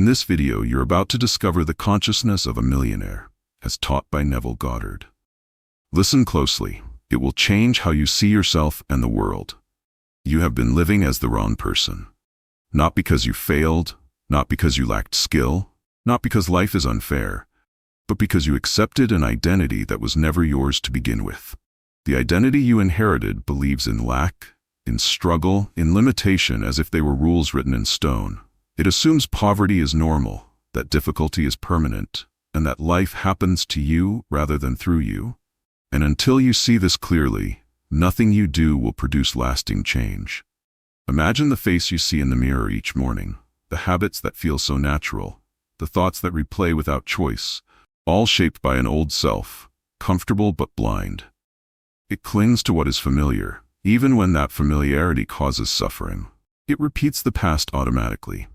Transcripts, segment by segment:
this video, you're about to discover the consciousness of a millionaire, as taught by Neville Goddard. Listen closely. It will change how you see yourself and the world. You have been living as the wrong person. Not because you failed, not because you lacked skill, not because life is unfair, but because you accepted an identity that was never yours to begin with. The identity you inherited believes in lack, in struggle, in limitation as if they were rules written in stone. It assumes poverty is normal, that difficulty is permanent, and that life happens to you rather than through you. And until you see this clearly, nothing you do will produce lasting change. Imagine the face you see in the mirror each morning, the habits that feel so natural, the thoughts that replay without choice, all shaped by an old self, comfortable but blind. It clings to what is familiar, even when that familiarity causes suffering. It repeats the past automatically.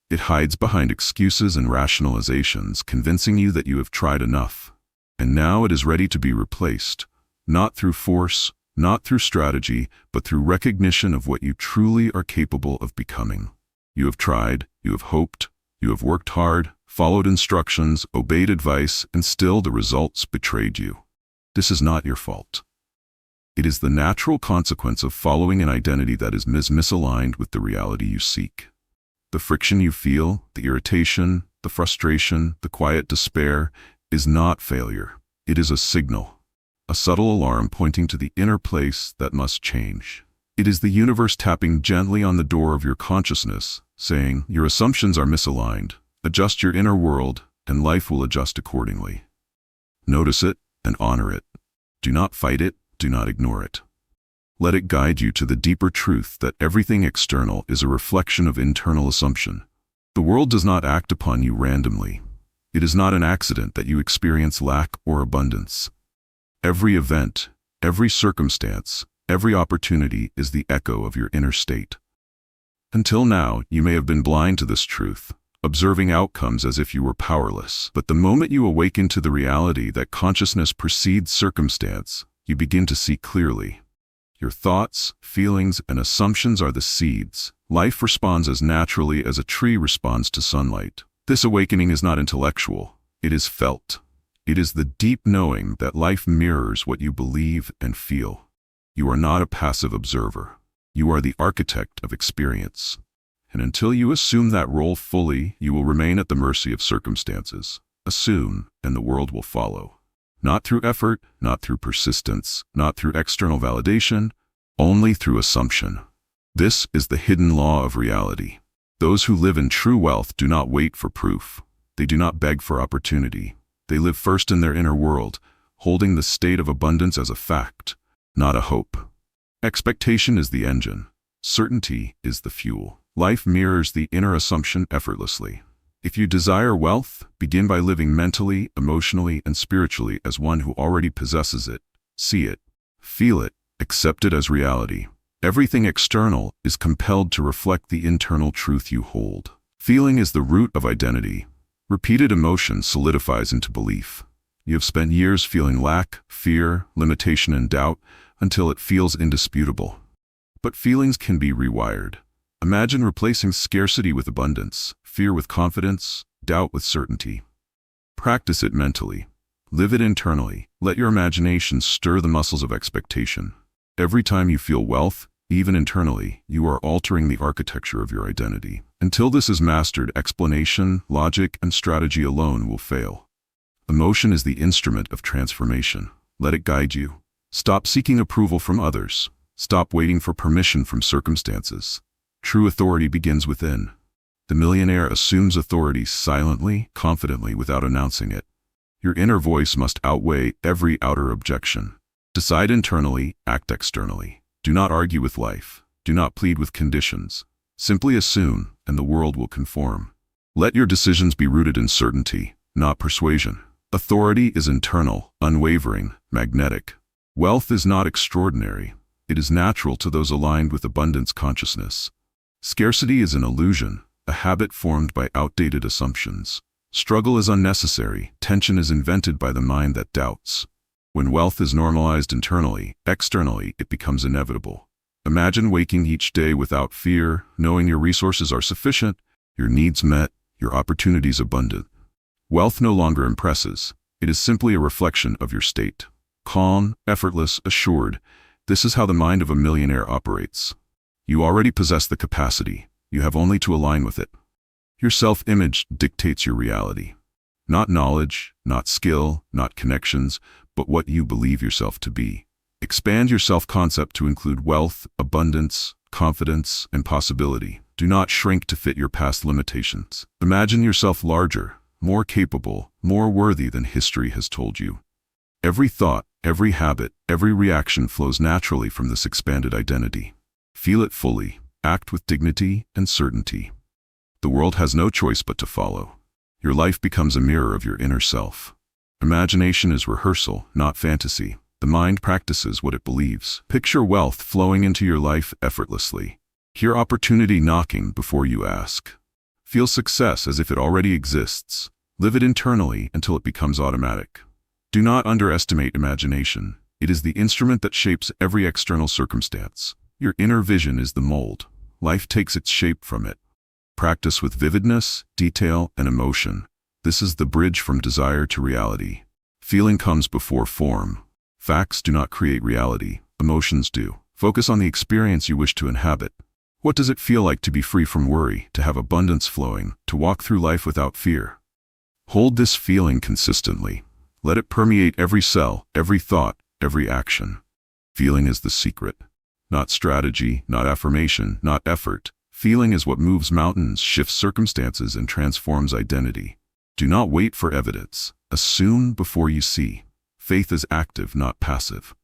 It hides behind excuses and rationalizations, convincing you that you have tried enough. And now it is ready to be replaced, not through force, not through strategy, but through recognition of what you truly are capable of becoming. You have tried, you have hoped, you have worked hard, followed instructions, obeyed advice, and still the results betrayed you. This is not your fault. It is the natural consequence of following an identity that is misaligned with the reality you seek. The friction you feel, the irritation, the frustration, the quiet despair, is not failure. It is a signal, a subtle alarm pointing to the inner place that must change. It is the universe tapping gently on the door of your consciousness, saying, your assumptions are misaligned. Adjust your inner world, and life will adjust accordingly. Notice it and honor it. Do not fight it, do not ignore it. Let it guide you to the deeper truth that everything external is a reflection of internal assumption. The world does not act upon you randomly. It is not an accident that you experience lack or abundance. Every event, every circumstance, every opportunity is the echo of your inner state. Until now, you may have been blind to this truth, observing outcomes as if you were powerless. But the moment you awaken to the reality that consciousness precedes circumstance, you begin to see clearly. Your thoughts, feelings, and assumptions are the seeds. Life responds as naturally as a tree responds to sunlight. This awakening is not intellectual. It is felt. It is the deep knowing that life mirrors what you believe and feel. You are not a passive observer. You are the architect of experience. And until you assume that role fully, you will remain at the mercy of circumstances. Assume, and the world will follow. Not through effort, not through persistence, not through external validation, only through assumption. This is the hidden law of reality. Those who live in true wealth do not wait for proof. They do not beg for opportunity. They live first in their inner world, holding the state of abundance as a fact, not a hope. Expectation is the engine. Certainty is the fuel. Life mirrors the inner assumption effortlessly. If you desire wealth, begin by living mentally, emotionally, and spiritually as one who already possesses it. See it, feel it, accept it as reality. Everything external is compelled to reflect the internal truth you hold. Feeling is the root of identity. Repeated emotion solidifies into belief. You have spent years feeling lack, fear, limitation, and doubt until it feels indisputable. But feelings can be rewired. Imagine replacing scarcity with abundance, fear with confidence, doubt with certainty. Practice it mentally. Live it internally. Let your imagination stir the muscles of expectation. Every time you feel wealth, even internally, you are altering the architecture of your identity. Until this is mastered, explanation, logic, and strategy alone will fail. Emotion is the instrument of transformation. Let it guide you. Stop seeking approval from others. Stop waiting for permission from circumstances. True authority begins within. The millionaire assumes authority silently, confidently, without announcing it. Your inner voice must outweigh every outer objection. Decide internally, act externally. Do not argue with life. Do not plead with conditions. Simply assume, and the world will conform. Let your decisions be rooted in certainty, not persuasion. Authority is internal, unwavering, magnetic. Wealth is not extraordinary. It is natural to those aligned with abundance consciousness. Scarcity is an illusion, a habit formed by outdated assumptions. Struggle is unnecessary. Tension is invented by the mind that doubts. When wealth is normalized internally, externally, it becomes inevitable. Imagine waking each day without fear, knowing your resources are sufficient, your needs met, Your opportunities abundant. Wealth no longer impresses. It is simply a reflection of your state. Calm, effortless, assured. This is how the mind of a millionaire operates. You already possess the capacity. You have only to align with it. Your self-image dictates your reality. Not knowledge, not skill, not connections, but what you believe yourself to be. Expand your self-concept to include wealth, abundance, confidence, and possibility. Do not shrink to fit your past limitations. Imagine yourself larger, more capable, more worthy than history has told you. Every thought, every habit, every reaction flows naturally from this expanded identity. Feel it fully. Act with dignity and certainty. The world has no choice but to follow. Your life becomes a mirror of your inner self. Imagination is rehearsal, not fantasy. The mind practices what it believes. Picture wealth flowing into your life effortlessly. Hear opportunity knocking before you ask. Feel success as if it already exists. Live it internally until it becomes automatic. Do not underestimate imagination. It is the instrument that shapes every external circumstance. Your inner vision is the mold. Life takes its shape from it. Practice with vividness, detail, and emotion. This is the bridge from desire to reality. Feeling comes before form. Facts do not create reality. Emotions do. Focus on the experience you wish to inhabit. What does it feel like to be free from worry, to have abundance flowing, to walk through life without fear? Hold this feeling consistently. Let it permeate every cell, every thought, every action. Feeling is the secret. Not strategy, not affirmation, not effort. Feeling is what moves mountains, shifts circumstances, and transforms identity. Do not wait for evidence. Assume before you see. Faith is active, not passive.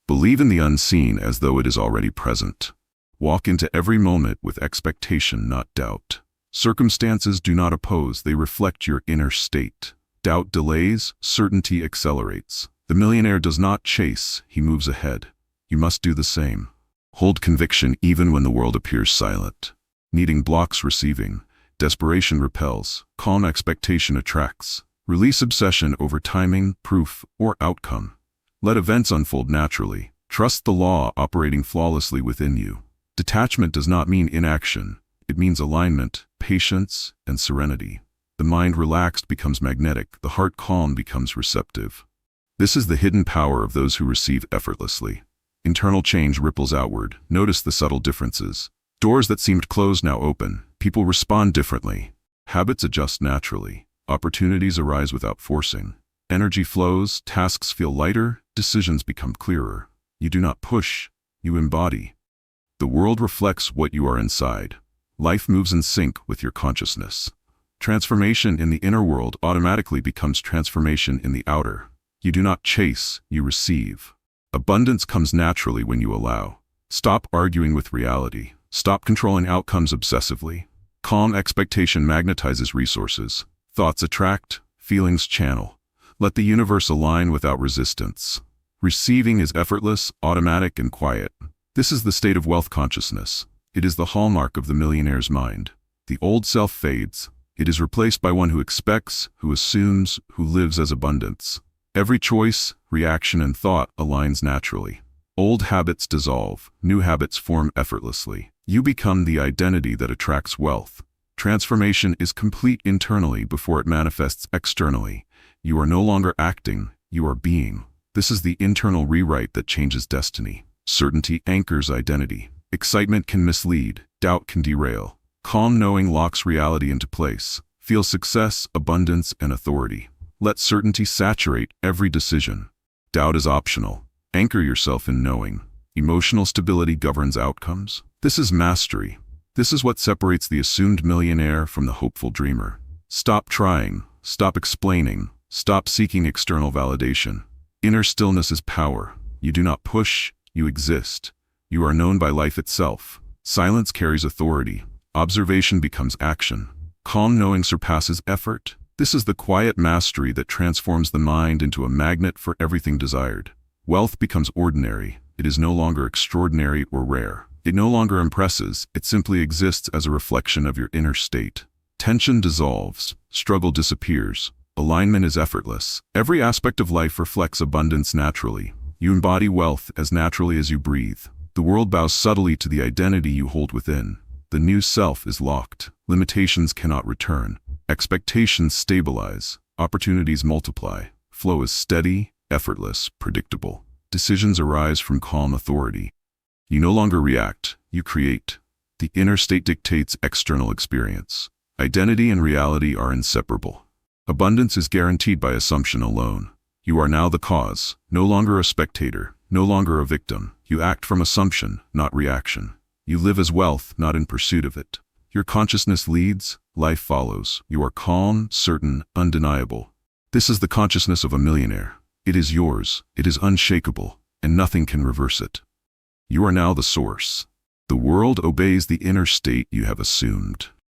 Believe in the unseen as though it is already present. Walk into every moment with expectation, not doubt. Circumstances do not oppose, they reflect your inner state. Doubt delays, certainty accelerates. The millionaire does not chase, he moves ahead. You must do the same. Hold conviction even when the world appears silent. Needing blocks receiving. Desperation repels. Calm expectation attracts. Release obsession over timing, proof, or outcome. Let events unfold naturally. Trust the law operating flawlessly within you. Detachment does not mean inaction. It means alignment, patience, and serenity. The mind relaxed becomes magnetic. The heart calm becomes receptive. This is the hidden power of those who receive effortlessly. Internal change ripples outward. Notice the subtle differences. Doors that seemed closed now open. People respond differently. Habits adjust naturally. Opportunities arise without forcing. Energy flows, tasks feel lighter, decisions become clearer. You do not push, you embody. The world reflects what you are inside. Life moves in sync with your consciousness. Transformation in the inner world automatically becomes transformation in the outer. You do not chase, you receive. Abundance comes naturally when you allow. Stop arguing with reality. Stop controlling outcomes obsessively. Calm expectation magnetizes resources. Thoughts attract, feelings channel. Let the universe align without resistance. Receiving is effortless, automatic, and quiet. This is the state of wealth consciousness. It is the hallmark of the millionaire's mind. The old self fades. It is replaced by one who expects, who assumes, who lives as abundance. Every choice, reaction, and thought aligns naturally. Old habits dissolve. New habits form effortlessly. You become the identity that attracts wealth. Transformation is complete internally before it manifests externally. You are no longer acting, you are being. This is the internal rewrite that changes destiny. Certainty anchors identity. Excitement can mislead, doubt can derail. Calm knowing locks reality into place. Feel success, abundance, and authority. Let certainty saturate every decision. Doubt is optional. Anchor yourself in knowing. Emotional stability governs outcomes. This is mastery. This is what separates the assumed millionaire from the hopeful dreamer. Stop trying, stop explaining, stop seeking external validation. Inner stillness is power. You do not push, you exist. You are known by life itself. Silence carries authority. Observation becomes action. Calm knowing surpasses effort. This is the quiet mastery that transforms the mind into a magnet for everything desired. Wealth becomes ordinary. It is no longer extraordinary or rare. It no longer impresses, it simply exists as a reflection of your inner state. Tension dissolves, struggle disappears, alignment is effortless. Every aspect of life reflects abundance naturally. You embody wealth as naturally as you breathe. The world bows subtly to the identity you hold within. The new self is locked. Limitations cannot return. Expectations stabilize, opportunities multiply, flow is steady, effortless, predictable. Decisions arise from calm authority. You no longer react, you create. The inner state dictates external experience. Identity and reality are inseparable. Abundance is guaranteed by assumption alone. You are now the cause, no longer a spectator, no longer a victim. You act from assumption, not reaction. You live as wealth, not in pursuit of it. Your consciousness leads, life follows. You are calm, certain, undeniable. This is the consciousness of a millionaire. It is yours, it is unshakable, and nothing can reverse it. You are now the source. The world obeys the inner state you have assumed.